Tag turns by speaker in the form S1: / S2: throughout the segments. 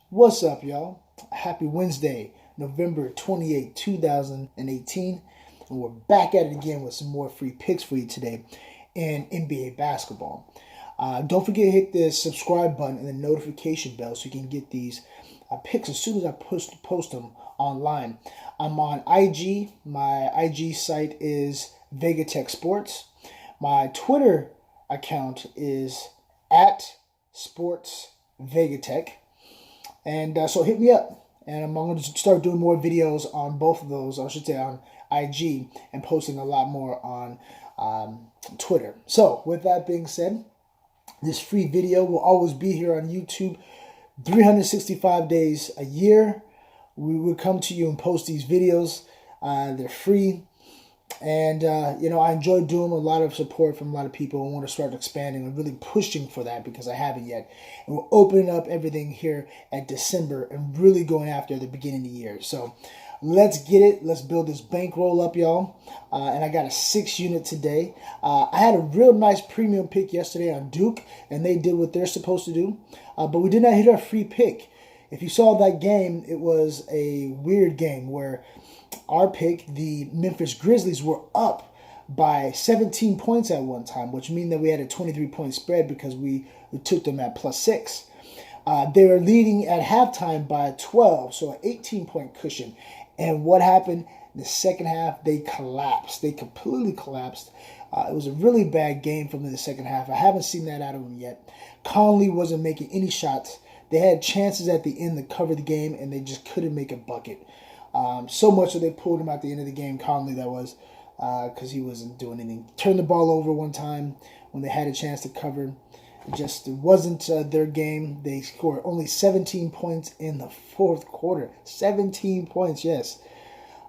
S1: What's up, y'all? Happy Wednesday, November 28, 2018. And we're back at it again with some more free picks for you today in NBA basketball. Don't forget to hit the subscribe button and the notification bell so you can get these picks as soon as I post them online. I'm on IG. My IG site is Vegatech Sports. My Twitter account is at Sports Vegatech. And so hit me up. And I'm going to start doing more videos on both of those, I should say on IG, and posting a lot more on Twitter. So with that being said, this free video will always be here on YouTube 365 days a year. We will come to you and post these videos. They're free. And, I enjoy doing a lot of support from a lot of people. I want to start expanding and really pushing for that because I haven't yet. And we're opening up everything here at December and really going after the beginning of the year. So let's get it. Let's build this bankroll up, y'all. And I got a 6-unit today. I had a real nice premium pick yesterday on Duke, and they did what they're supposed to do. But we did not hit our free pick. If you saw that game, it was a weird game where our pick, the Memphis Grizzlies, were up by 17 points at one time, which means that we had a 23-point spread because we took them at +6. They were leading at halftime by 12, so an 18-point cushion. And what happened? In the second half, they collapsed. They completely collapsed. It was a really bad game from the second half. I haven't seen that out of them yet. Conley wasn't making any shots. They had chances at the end to cover the game, and they just couldn't make a bucket. So much that they pulled him at the end of the game, Conley, that was, because he wasn't doing anything. Turned the ball over one time when they had a chance to cover. It wasn't their game. They scored only 17 points in the fourth quarter. 17 points, yes.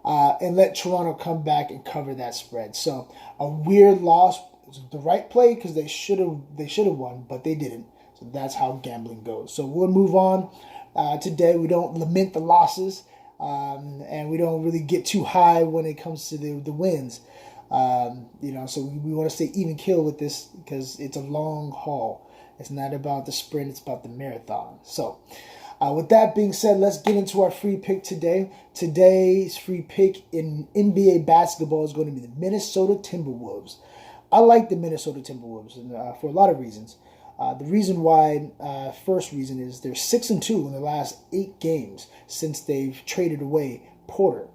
S1: And let Toronto come back and cover that spread. So a weird loss. It was the right play because they should have won, but they didn't. So that's how gambling goes. So we'll move on. Today we don't lament the losses. And we don't really get too high when it comes to the wins. So we want to stay even kill with this because it's a long haul. It's not about the sprint, it's about the marathon. So with that being said, let's get into our free pick today. Today's free pick in NBA basketball is going to be the Minnesota Timberwolves. I like the Minnesota Timberwolves and, for a lot of reasons. The reason why, first reason is they're 6-2 in the last 8 games since they've traded away Butler.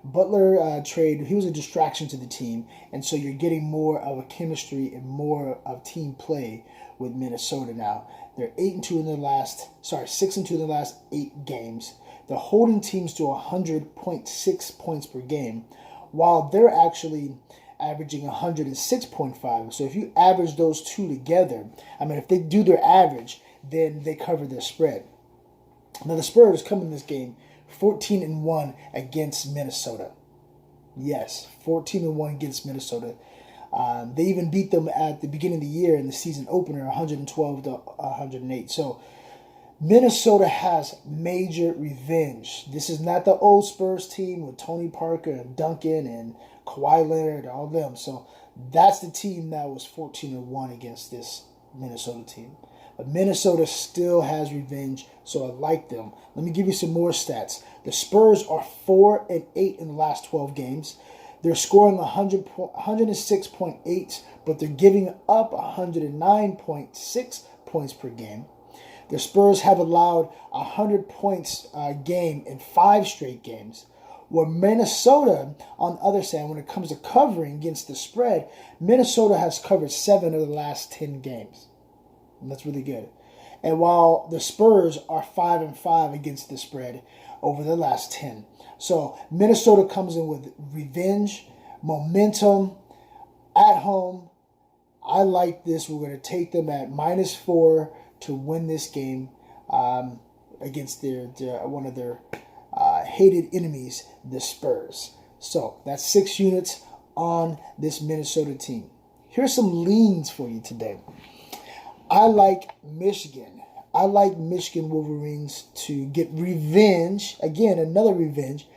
S1: Butler trade, he was a distraction to the team, and so you're getting more of a chemistry and more of team play with Minnesota now. They're 6-2 in the last 8 games. They're holding teams to 100.6 points per game, while they're actually averaging 106.5. So if you average those two together, if they do their average, then they cover their spread. Now the Spurs come in this game 14-1 against Minnesota. Yes, 14-1 against Minnesota. They even beat them at the beginning of the year in the season opener, 112-108. So Minnesota has major revenge. This is not the old Spurs team with Tony Parker and Duncan and Kawhi Leonard and all them. So that's the team that was 14-1 against this Minnesota team. But Minnesota still has revenge, so I like them. Let me give you some more stats. The Spurs are 4-8 in the last 12 games. They're scoring 106.8, but they're giving up 109.6 points per game. The Spurs have allowed 100 points a game in 5 straight games. Where Minnesota, on the other side, when it comes to covering against the spread, Minnesota has covered 7 of the last 10 games. And that's really good. And while the Spurs are 5-5 against the spread over the last 10. So Minnesota comes in with revenge, momentum, at home. I like this. We're going to take them at -4 to win this game against one of their hated enemies, the Spurs. So that's 6 units on this Minnesota team. Here's some leans for you today. I like Michigan. I like Michigan Wolverines to get revenge, again, another revenge,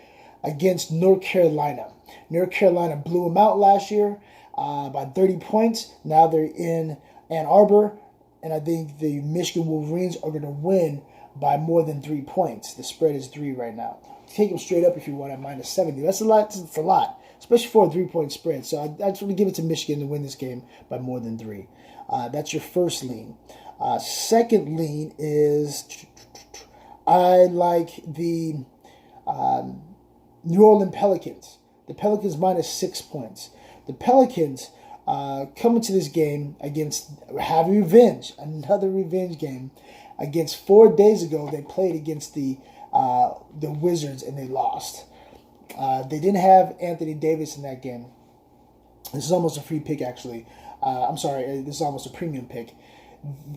S1: against North Carolina. North Carolina blew them out last year by 30 points. Now they're in Ann Arbor And I think the Michigan Wolverines are going to win by more than 3 points. The spread is 3 right now. Take them straight up if you want at -70. That's a lot. It's a lot, especially for a 3-point spread. So I just want to give it to Michigan to win this game by more than 3. That's your first lean. Second lean is I like the New Orleans Pelicans. The Pelicans -6 points. The Pelicans coming to this game against having revenge, another revenge game against 4 days ago. They played against the Wizards and they lost. They didn't have Anthony Davis in that game. This is almost a free pick, actually. I'm sorry, this is almost a premium pick.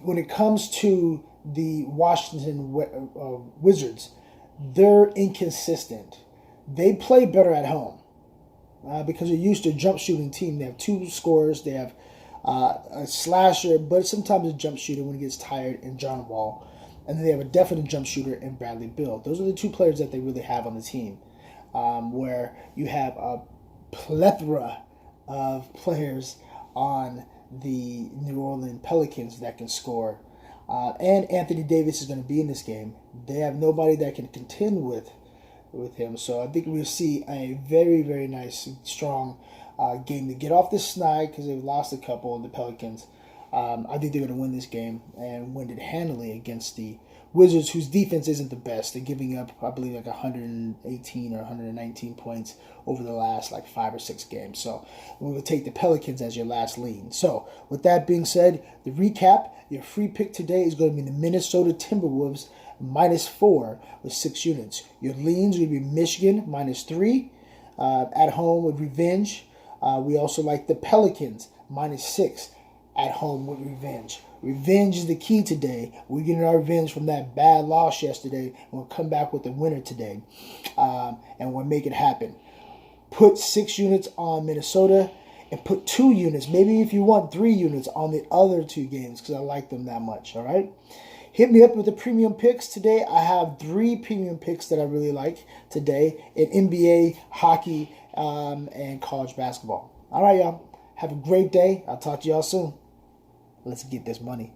S1: When it comes to the Washington Wizards, they're inconsistent. They play better at home because they're used to a jump shooting team. They have 2 scorers. They have a slasher, but sometimes a jump shooter when he gets tired in John Wall. And then they have a definite jump shooter in Bradley Beal. Those are the 2 players that they really have on the team, where you have a plethora of players on the New Orleans Pelicans that can score. And Anthony Davis is going to be in this game. They have nobody that can contend with him. So I think we'll see a very, very nice, strong game to get off the snide because they've lost a couple of the Pelicans. I think they're going to win this game and win it handily against the Wizards, whose defense isn't the best. They're giving up, I believe, like 118 or 119 points over the last 5 or 6 games. So we will take the Pelicans as your last lean. So with that being said, the recap, your free pick today is going to be the Minnesota Timberwolves -4 with 6 units. Your leans will be Michigan -3 at home with revenge. We also like the Pelicans -6 at home with revenge. Revenge is the key today. We're getting our revenge from that bad loss yesterday, and we'll come back with the winner today, and we'll make it happen. Put 6 units on Minnesota, and put 2 units, maybe if you want 3 units, on the other 2 games, because I like them that much, all right? Hit me up with the premium picks. Today I have 3 premium picks that I really like today in NBA, hockey, and college basketball. All right, y'all. Have a great day. I'll talk to y'all soon. Let's get this money.